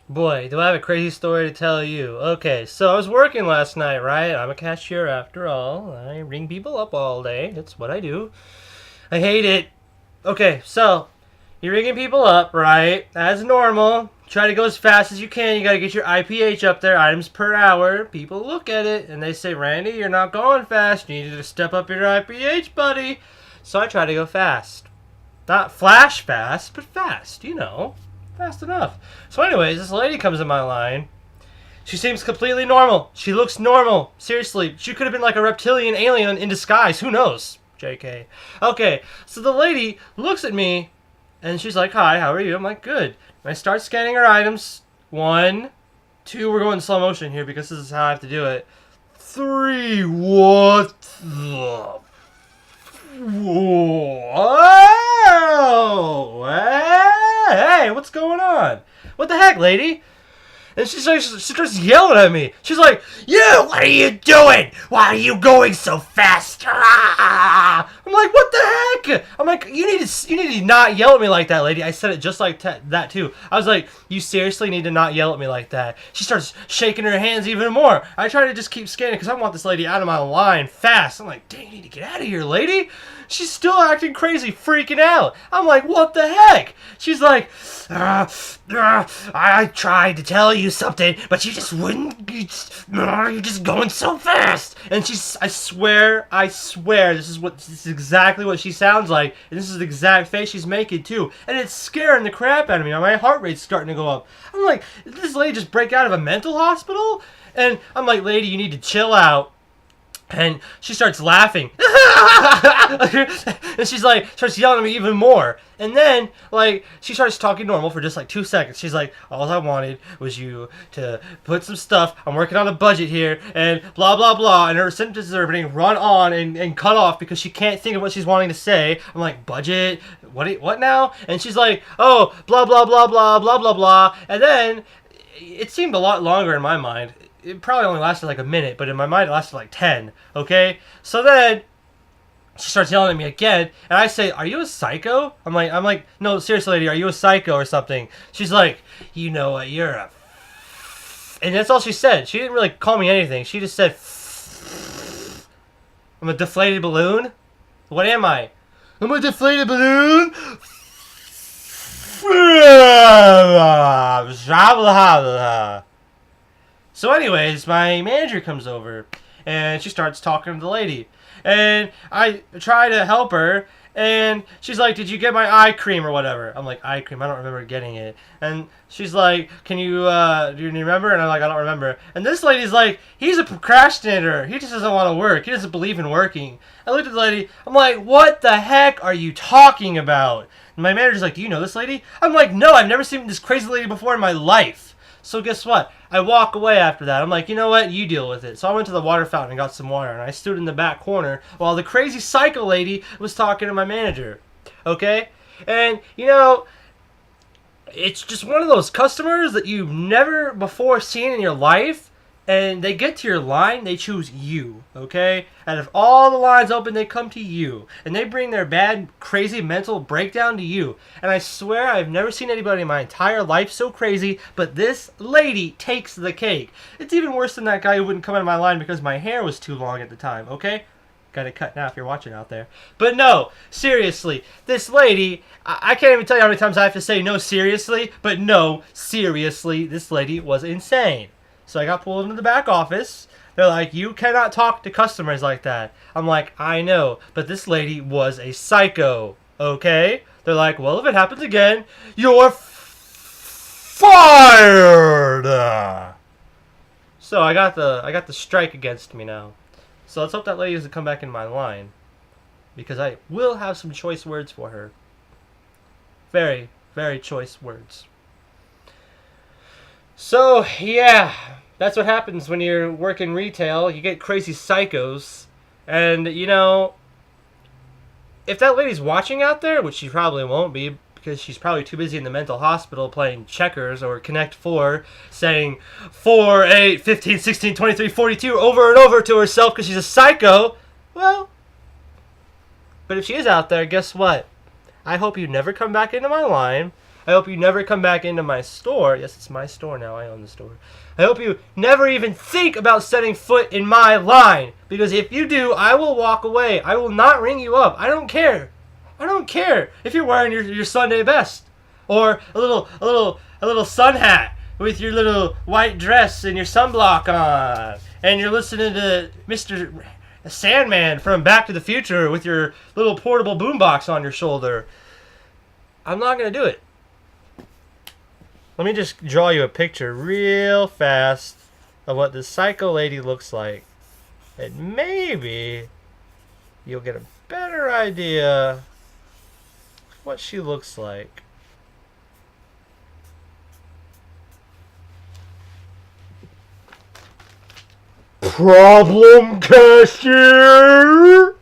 Boy, do I have a crazy story to tell you. Okay, so I was working last night, right? I'm a cashier after all. I ring people up all day. That's what I do. I hate it. Okay, so you're ringing people up, right? As normal. Try to go as fast as you can. You gotta get your IPH up there, items per hour. People look at it and they say, Randy, you're not going fast. You need to step up your IPH, buddy. So I try to go fast. Not flash fast, but fast, you know. Fast enough. So, anyways, this lady comes in my line. She seems completely normal. She looks normal. Seriously, she could have been like a reptilian alien in disguise. Who knows? JK. Okay, so the lady looks at me and she's like, hi, how are you? I'm like, good. And I start scanning her items. 1, 2, we're going in slow motion here because this is how I have to do it. 3, what the? Whoa! Hey, what's going on? What the heck, lady? And she starts yelling at me. She's like, "You, what are you doing? Why are you going so fast?" Ah! I'm like, "What the heck?" I'm like, "You need to not yell at me like that, lady." I said it just like that too. I was like, "You seriously need to not yell at me like that." She starts shaking her hands even more. I try to just keep scanning because I want this lady out of my line fast. I'm like, "Dang, you need to get out of here, lady." She's still acting crazy, freaking out. I'm like, "What the heck?" She's like, I tried to tell you something, but you just wouldn't. You're just going so fast. And I swear, this is exactly what she sounds like, and this is the exact face she's making too. And it's scaring the crap out of me. My heart rate's starting to go up. I'm like, did this lady just break out of a mental hospital? And I'm like, lady, you need to chill out. And she starts laughing. And she's like, starts yelling at me even more. And then, like, she starts talking normal for just like 2 seconds. She's like, all I wanted was you to put some stuff. I'm working on a budget here, and blah, blah, blah. And her sentences are being run on and cut off because she can't think of what she's wanting to say. I'm like, budget? What now? And she's like, oh, blah, blah, blah, blah, blah, blah, blah. And then it seemed a lot longer in my mind. It probably only lasted like a minute, but in my mind it lasted like 10, okay? So then she starts yelling at me again, and I say, are you a psycho? I'm like, no, seriously, lady, are you a psycho or something? She's like, you know what, you're a... And that's all she said. She didn't really call me anything. She just said, I'm a deflated balloon? What am I? I'm a deflated balloon? So anyways, my manager comes over and she starts talking to the lady. And I try to help her and she's like, did you get my eye cream or whatever? I'm like, eye cream? I don't remember getting it. And she's like, do you remember? And I'm like, I don't remember. And this lady's like, he's a procrastinator. He just doesn't want to work. He doesn't believe in working. I looked at the lady. I'm like, what the heck are you talking about? And my manager's like, do you know this lady? I'm like, no, I've never seen this crazy lady before in my life. So guess what? I walk away after that. I'm like, you know what? You deal with it. So I went to the water fountain and got some water, and I stood in the back corner while the crazy psycho lady was talking to my manager. Okay? And, you know, it's just one of those customers that you've never before seen in your life, and they get to your line, they choose you, okay? Out of all the lines open, they come to you, and they bring their bad, crazy mental breakdown to you. And I swear I've never seen anybody in my entire life so crazy, but this lady takes the cake. It's even worse than that guy who wouldn't come into my line because my hair was too long at the time, okay? Got it cut now if you're watching out there. But no, seriously, this lady, I can't even tell you how many times I have to say no, seriously, but no, seriously, this lady was insane. So I got pulled into the back office. They're like, you cannot talk to customers like that. I'm like, I know, but this lady was a psycho, okay? They're like, well, if it happens again, you're fired. So I got the strike against me now. So let's hope that lady doesn't come back in my line, because I will have some choice words for her. Very, very choice words. So, yeah, that's what happens when you're working retail. You get crazy psychos. And, you know, if that lady's watching out there, which she probably won't be, because she's probably too busy in the mental hospital playing checkers or Connect 4, saying 4, 8, 15, 16, 23, 42 over and over to herself because she's a psycho, well, but if she is out there, guess what? I hope you never come back into my line. I hope you never come back into my store. Yes, it's my store now. I own the store. I hope you never even think about setting foot in my line. Because if you do, I will walk away. I will not ring you up. I don't care. I don't care if you're wearing your Sunday best. Or a little sun hat with your little white dress and your sunblock on. And you're listening to Mr. Sandman from Back to the Future with your little portable boombox on your shoulder. I'm not going to do it. Let me just draw you a picture real fast of what this psycho lady looks like. And maybe you'll get a better idea of what she looks like. Problem cashier!